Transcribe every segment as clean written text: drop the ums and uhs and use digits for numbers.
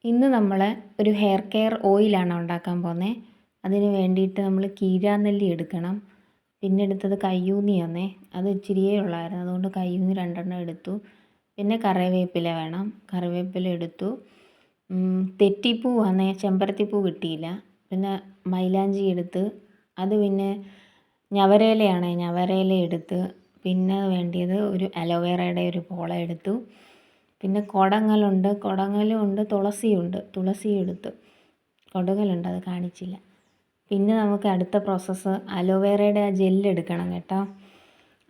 ഇന്ന് നമ്മൾ ഒരു ഹെയർ കെയർ ഓയിലാണ് ഉണ്ടാക്കാൻ പോകുന്നത്. അതിന് വേണ്ടിയിട്ട് നമ്മൾ കീഴാനെല്ലി എടുക്കണം. പിന്നെ എടുത്തത് കയ്യൂന്നിയാണേ, അത് ഇച്ചിരിയേ ഉള്ളായിരുന്നു, അതുകൊണ്ട് കയ്യൂന്നി 2 എടുത്തു. പിന്നെ കറിവേപ്പില വേണം, കറിവേപ്പില എടുത്തു. തെറ്റിപ്പൂവാണേ, ചെമ്പരത്തിപ്പൂ കിട്ടിയില്ല. പിന്നെ മൈലാഞ്ചി എടുത്ത്, അത് പിന്നെ ഞവരയിലയാണേ, ഞവരയില എടുത്ത്. പിന്നെ വേണ്ടിയത് ഒരു അലോവേറയുടെ ഒരു പോള എടുത്തു. പിന്നെ കൊടങ്ങലുണ്ട്, കൊടങ്ങലും ഉണ്ട്, തുളസിയുണ്ട്, തുളസിയും എടുത്തു. കൊടങ്ങലുണ്ട്, അത് കാണിച്ചില്ല. പിന്നെ നമുക്ക് അടുത്ത പ്രോസസ്സ് അലോവേറയുടെ ആ ജെല്ല് എടുക്കണം കേട്ടോ.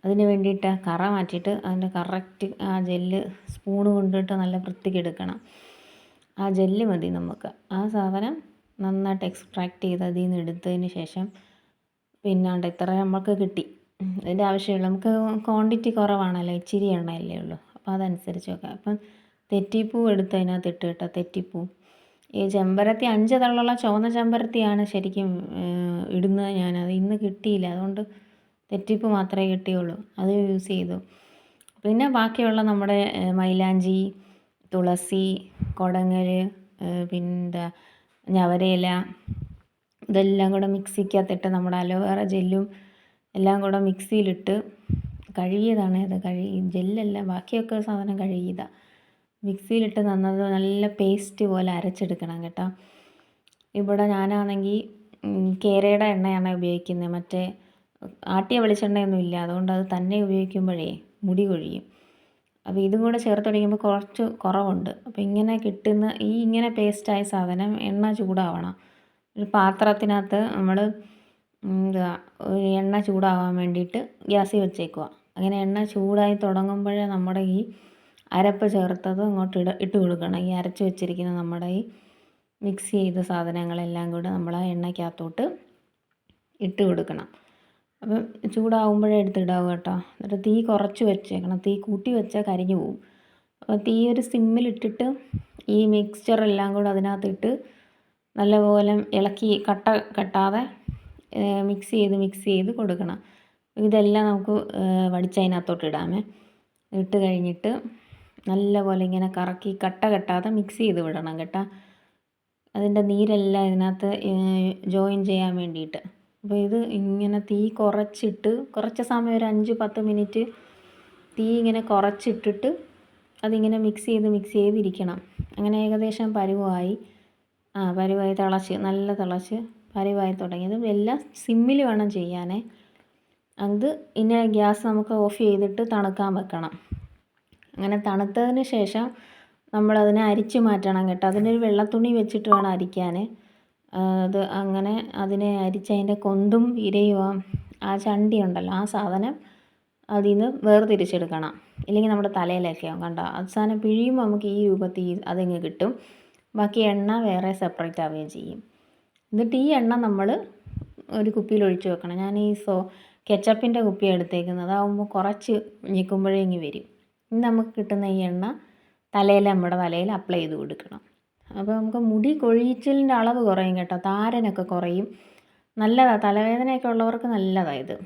അതിന് വേണ്ടിയിട്ട് കറ മാറ്റിയിട്ട് അതിൻ്റെ കറക്റ്റ് ആ ജെല്ല് സ്പൂണ് കൊണ്ടിട്ട് നല്ല വൃത്തിക്ക് എടുക്കണം. ആ ജെല്ല് മതി നമുക്ക്. ആ സാധനം നന്നായിട്ട് എക്സ്ട്രാക്ട് ചെയ്ത് അതിൽ നിന്ന് എടുത്തതിന് ശേഷം പിന്നാണ്ട് ഇത്ര നമുക്ക് കിട്ടി. അതിൻ്റെ ആവശ്യമുള്ളൂ, നമുക്ക് ക്വാണ്ടിറ്റി കുറവാണല്ലോ, ഇച്ചിരി എണ്ണയല്ലേ ഉള്ളൂ, അപ്പോൾ അതനുസരിച്ച് വെക്കാം. അപ്പം തെറ്റിപ്പൂ എടുത്ത് അതിനകത്ത് ഇട്ട് കേട്ടോ. തെറ്റിപ്പൂ, ഈ ചെമ്പരത്തി 5 തള്ളുള്ള ചുവന്ന ചെമ്പരത്തിയാണ് ശരിക്കും ഇടുന്നത്. ഞാനത് ഇന്ന് കിട്ടിയില്ല, അതുകൊണ്ട് തെറ്റിപ്പൂ മാത്രമേ കിട്ടിയുള്ളൂ, അത് യൂസ് ചെയ്തു. പിന്നെ ബാക്കിയുള്ള നമ്മുടെ മൈലാഞ്ചി, തുളസി, കൊടങ്ങൽ, പിന്നെ ഞവരയില, ഇതെല്ലാം കൂടെ മിക്സിക്കകത്തിട്ട് നമ്മുടെ അലോവേറ ജെല്ലും എല്ലാം കൂടെ മിക്സിയിലിട്ട് കഴുകിയതാണ്. ഇത് ജെല്ലല്ല, ബാക്കിയൊക്കെ സാധനം കഴുകിയതാണ്. മിക്സിയിലിട്ട് നല്ല പേസ്റ്റ് പോലെ അരച്ചെടുക്കണം കേട്ടോ. ഇവിടെ ഞാനാണെങ്കിൽ കേരയുടെ എണ്ണയാണ് ഉപയോഗിക്കുന്നത്, മറ്റേ ആട്ടിയ വെളിച്ചെണ്ണയൊന്നും ഇല്ല, അതുകൊണ്ട് അത് തന്നെ ഉപയോഗിക്കുമ്പോഴേ മുടി കൊഴിയും. അപ്പോൾ ഇതും കൂടെ ചേർത്ത് ഒഴിക്കുമ്പോൾ കുറച്ച് കുറവുണ്ട്. അപ്പോൾ ഇങ്ങനെ കിട്ടുന്ന ഇങ്ങനെ പേസ്റ്റായ സാധനം എണ്ണ ചൂടാവണം. ഒരു പാത്രത്തിനകത്ത് നമ്മൾ എണ്ണ ചൂടാവാൻ വേണ്ടിയിട്ട് ഗ്യാസിൽ വെച്ചേക്കുക. അങ്ങനെ എണ്ണ ചൂടായി തുടങ്ങുമ്പോഴേ നമ്മുടെ ഈ അരപ്പ് ചേർത്തത് അങ്ങോട്ട് ഇട്ട് കൊടുക്കണം. ഈ അരച്ച് വെച്ചിരിക്കുന്ന നമ്മുടെ ഈ മിക്സ് ചെയ്ത സാധനങ്ങളെല്ലാം കൂടെ നമ്മൾ ആ എണ്ണയ്ക്കകത്തോട്ട് ഇട്ട് കൊടുക്കണം. അപ്പം ചൂടാവുമ്പോഴേ എടുത്തിടാവും കേട്ടോ. എന്നിട്ട് തീ കുറച്ച് വെച്ചേക്കണം, തീ കൂട്ടി വെച്ചാൽ കരിഞ്ഞു പോവും. അപ്പോൾ തീ ഒരു സിമ്മിലിട്ടിട്ട് ഈ മിക്സ്ചറെല്ലാം കൂടെ അതിനകത്തിട്ട് നല്ലപോലെ ഇളക്കി കട്ടാതെ മിക്സ് ചെയ്ത് കൊടുക്കണം. ഇതെല്ലാം നമുക്ക് വടിച്ചതിനകത്തോട്ട് ഇടാമേ. ഇട്ട് കഴിഞ്ഞിട്ട് നല്ലപോലെ ഇങ്ങനെ കറക്കി കട്ടാതെ മിക്സ് ചെയ്ത് വിടണം കേട്ടോ. അതിൻ്റെ നീരെല്ലാം ഇതിനകത്ത് ജോയിൻ ചെയ്യാൻ വേണ്ടിയിട്ട്. അപ്പോൾ ഇത് ഇങ്ങനെ തീ കുറച്ചിട്ട് കുറച്ച് സമയം, ഒരു 5-10 മിനിറ്റ് തീ ഇങ്ങനെ കുറച്ചിട്ടിട്ട് അതിങ്ങനെ മിക്സ് ചെയ്തിരിക്കണം. അങ്ങനെ ഏകദേശം പരുവമായി നല്ല തിളച്ച് പരുവായി തുടങ്ങിയത്. എല്ലാം സിമ്മിൽ വേണം ചെയ്യാനേ. അത് ഇനി ഗ്യാസ് നമുക്ക് ഓഫ് ചെയ്തിട്ട് തണുക്കാൻ വെക്കണം. അങ്ങനെ തണുത്തതിന് ശേഷം നമ്മളതിനെ അരിച്ച് മാറ്റണം കേട്ടോ. അതിനൊരു വെള്ളത്തുണി വെച്ചിട്ട് വേണം അരിക്കാൻ. അത് അങ്ങനെ അതിനെ അരിച്ച് അതിൻ്റെ കൊന്തും ഇരയും ആ ചണ്ടി ഉണ്ടല്ലോ, ആ സാധനം അതിൽ നിന്ന് വേർതിരിച്ചെടുക്കണം. ഇല്ലെങ്കിൽ നമ്മുടെ തലയിലൊക്കെ ആവും കണ്ടോ. അവസാനം പിഴിയുമ്പോൾ നമുക്ക് ഈ രൂപത്തിൽ അതിങ്ങ് കിട്ടും. ബാക്കി എണ്ണ വേറെ സെപ്പറേറ്റ് ആവുകയും ചെയ്യും. എന്നിട്ട് ഈ എണ്ണ നമ്മൾ ഒരു കുപ്പിയിൽ ഒഴിച്ച് വെക്കണം. ഞാൻ ഈ കെച്ചപ്പിൻ്റെ കുപ്പിയാണ് എടുത്തേക്കുന്നത്, അതാവുമ്പോൾ കുറച്ച് ഞെക്കുമ്പോഴേ ഇങ്ങ് വരും. ഇനി നമുക്ക് കിട്ടുന്ന ഈ എണ്ണ നമ്മുടെ തലയിൽ അപ്ലൈ ചെയ്ത് കൊടുക്കണം. അപ്പോൾ നമുക്ക് മുടി കൊഴിച്ചിലിൻ്റെ അളവ് കുറയും കേട്ടോ, താരനൊക്കെ കുറയും. നല്ലതാണ്, തലവേദനയൊക്കെ ഉള്ളവർക്ക് നല്ലതാണ് ഇത്.